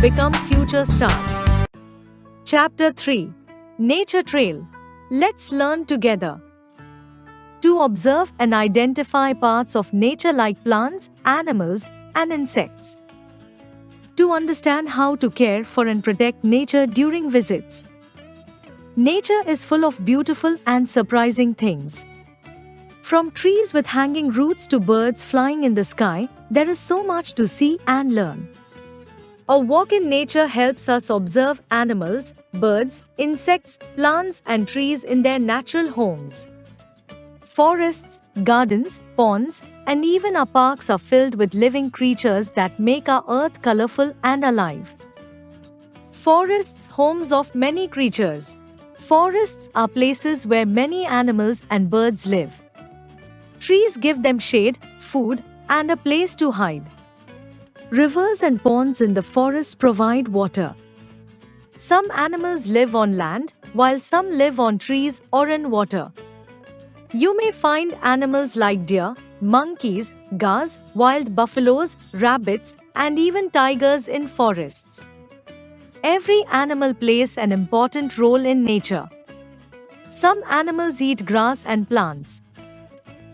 become future stars. Chapter 3: Nature Trail. Let's learn together to observe and identify parts of nature like plants, animals, and insects. To understand how to care for and protect nature during visits. Nature is full of beautiful and surprising things. From trees with hanging roots to birds flying in the sky, there is so much to see and learn. A walk in nature helps us observe animals, birds, insects, plants, and trees in their natural homes. Forests, gardens, ponds, and even our parks are filled with living creatures that make our earth colorful and alive. Forests, homes of many creatures. Forests are places where many animals and birds live. Trees give them shade, food, and a place to hide. Rivers and ponds in the forest provide water. Some animals live on land, while some live on trees or in water. You may find animals like deer, monkeys, ghaz, wild buffaloes, rabbits, and even tigers in forests. Every animal plays an important role in nature. Some animals eat grass and plants.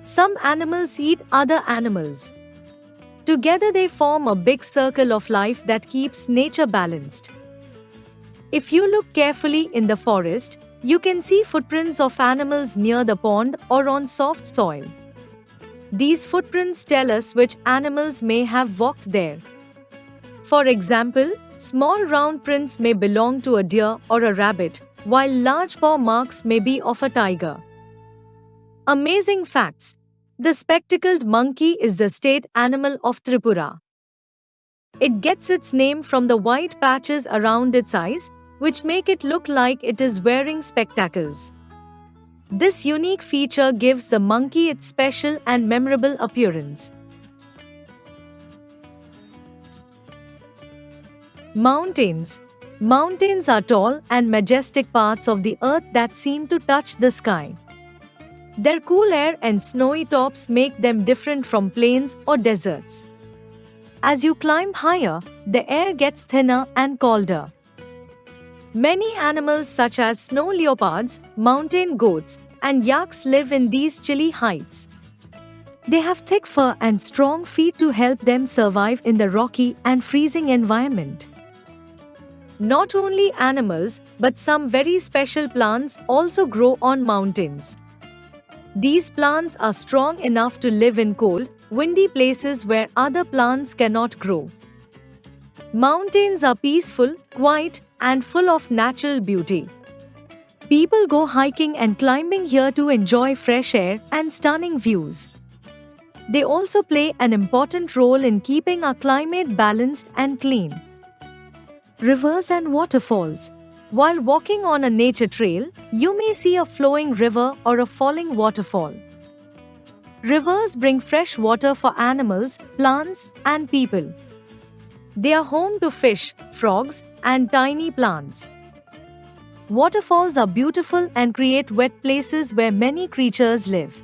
Some animals eat other animals. Together they form a big circle of life that keeps nature balanced. If you look carefully in the forest, you can see footprints of animals near the pond or on soft soil. These footprints tell us which animals may have walked there. For example, small round prints may belong to a deer or a rabbit, while large paw marks may be of a tiger. Amazing facts. The spectacled monkey is the state animal of Tripura. It gets its name from the white patches around its eyes, which make it look like it is wearing spectacles. This unique feature gives the monkey its special and memorable appearance. Mountains. Mountains are tall and majestic parts of the earth that seem to touch the sky. Their cool air and snowy tops make them different from plains or deserts. As you climb higher, the air gets thinner and colder. Many animals such as snow leopards, mountain goats, and yaks live in these chilly heights. They have thick fur and strong feet to help them survive in the rocky and freezing environment. Not only animals, but some very special plants also grow on mountains. These plants are strong enough to live in cold, windy places where other plants cannot grow. Mountains are peaceful, quiet, and full of natural beauty. People go hiking and climbing here to enjoy fresh air and stunning views. They also play an important role in keeping our climate balanced and clean. Rivers and waterfalls. While walking on a nature trail, you may see a flowing river or a falling waterfall. Rivers bring fresh water for animals, plants, and people. They are home to fish, frogs, and tiny plants. Waterfalls are beautiful and create wet places where many creatures live.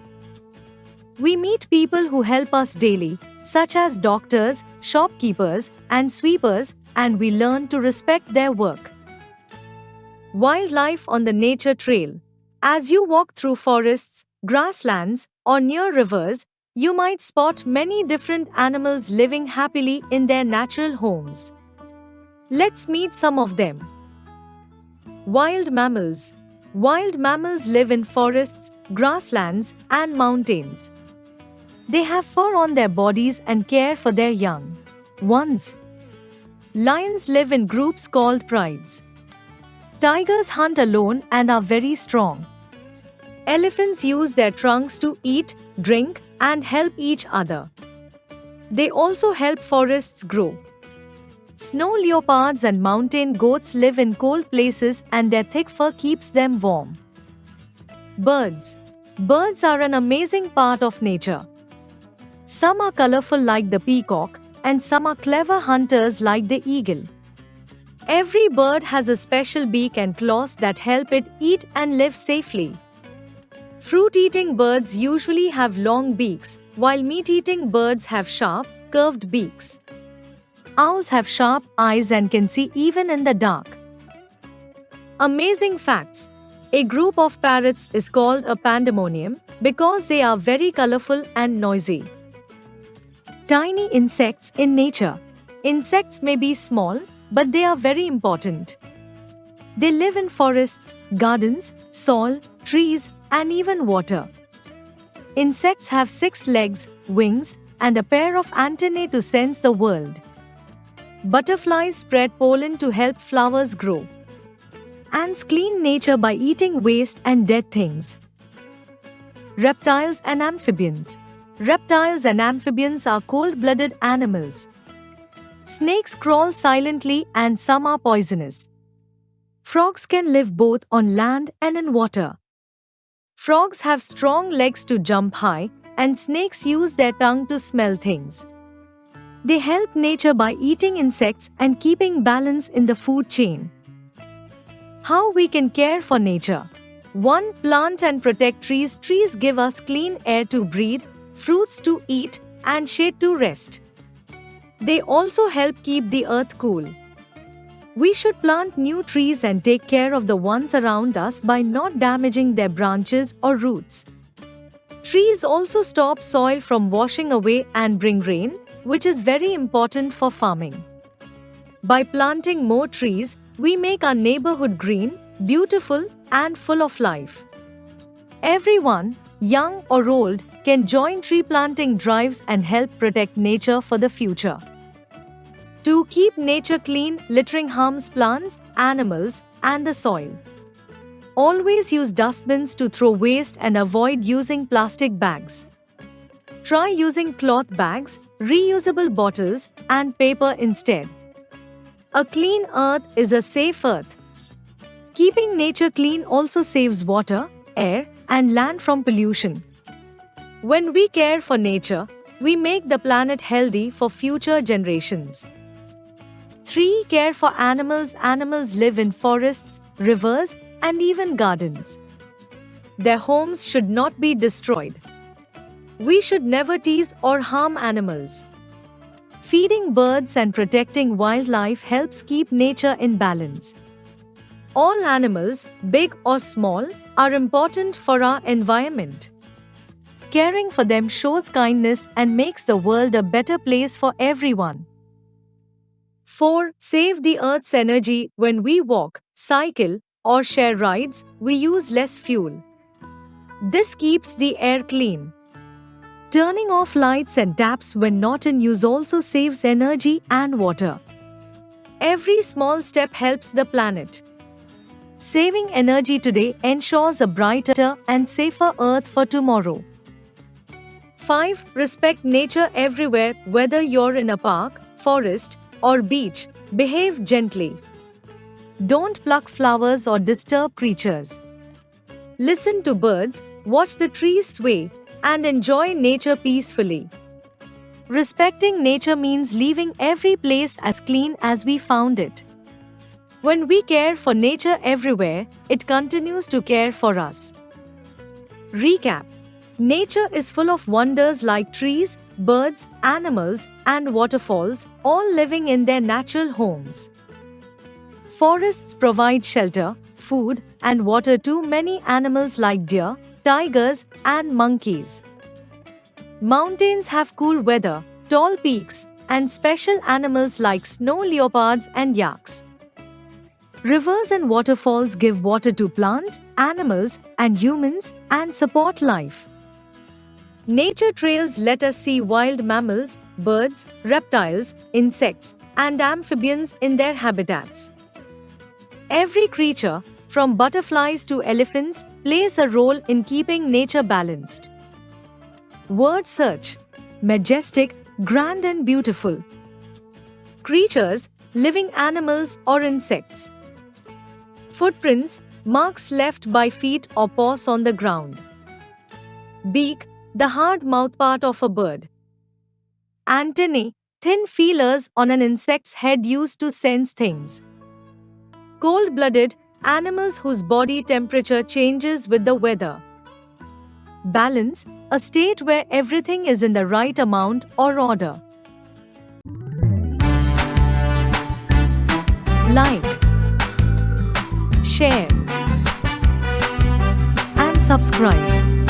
We meet people who help us daily, such as doctors, shopkeepers, and sweepers, and we learn to respect their work. Wildlife on the nature trail. As you walk through forests, grasslands, or near rivers, you might spot many different animals living happily in their natural homes. Let's meet some of them. Wild mammals. Wild mammals live in forests, grasslands, and mountains. They have fur on their bodies and care for their young ones. Lions live in groups called prides. Tigers hunt alone and are very strong. Elephants use their trunks to eat, drink, and help each other. They also help forests grow. Snow leopards and mountain goats live in cold places and their thick fur keeps them warm. Birds. Birds are an amazing part of nature. Some are colorful like the peacock, and some are clever hunters like the eagle. Every bird has a special beak and claws that help it eat and live safely. Fruit-eating birds usually have long beaks, while meat-eating birds have sharp, curved beaks. Owls have sharp eyes and can see even in the dark. Amazing facts. A group of parrots is called a pandemonium because they are very colorful and noisy. Tiny insects in nature. Insects may be small, but they are very important. They live in forests, gardens, soil, trees, and even water. Insects have 6 legs, wings, and a pair of antennae to sense the world. Butterflies spread pollen to help flowers grow. Ants clean nature by eating waste and dead things. Reptiles and amphibians. Reptiles and amphibians are cold-blooded animals. Snakes crawl silently and some are poisonous. Frogs can live both on land and in water. Frogs have strong legs to jump high, and snakes use their tongue to smell things. They help nature by eating insects and keeping balance in the food chain. How we can care for nature. 1. Plant and protect trees. Trees give us clean air to breathe, fruits to eat, and shade to rest. They also help keep the earth cool. We should plant new trees and take care of the ones around us by not damaging their branches or roots. Trees also stop soil from washing away and bring rain, which is very important for farming. By planting more trees, we make our neighborhood green, beautiful, and full of life. Everyone, young or old, can join tree planting drives and help protect nature for the future. To keep nature clean, littering harms plants, animals, and the soil. Always use dustbins to throw waste and avoid using plastic bags. Try using cloth bags, reusable bottles, and paper instead. A clean earth is a safe earth. Keeping nature clean also saves water, air, and land from pollution. When we care for nature, we make the planet healthy for future generations. 3. Care for animals. Animals live in forests, rivers, and even gardens. Their homes should not be destroyed. We should never tease or harm animals. Feeding birds and protecting wildlife helps keep nature in balance. All animals, big or small, are important for our environment. Caring for them shows kindness and makes the world a better place for everyone. 4. Save the earth's energy. When we walk, cycle, or share rides, we use less fuel. This keeps the air clean. Turning off lights and taps when not in use also saves energy and water. Every small step helps the planet. Saving energy today ensures a brighter and safer earth for tomorrow. 5. Respect nature everywhere. Whether you're in a park, forest, or beach, behave gently. Don't pluck flowers or disturb creatures. Listen to birds, watch the trees sway, and enjoy nature peacefully. Respecting nature means leaving every place as clean as we found it. When we care for nature everywhere, it continues to care for us. Recap. Nature is full of wonders like trees, birds, animals, and waterfalls, all living in their natural homes. Forests provide shelter, food, and water to many animals like deer, tigers, and monkeys. Mountains have cool weather, tall peaks, and special animals like snow leopards and yaks. Rivers and waterfalls give water to plants, animals, and humans and support life. Nature trails let us see wild mammals, birds, reptiles, insects, and amphibians in their habitats. Every creature, from butterflies to elephants, plays a role in keeping nature balanced. Word search. Majestic, grand and beautiful. Creatures, living animals or insects. Footprints, marks left by feet or paws on the ground. Beak, the hard mouthpart of a bird. Antennae, thin feelers on an insect's head used to sense things. Cold-blooded, animals whose body temperature changes with the weather. Balance, a state where everything is in the right amount or order. like, share, and subscribe.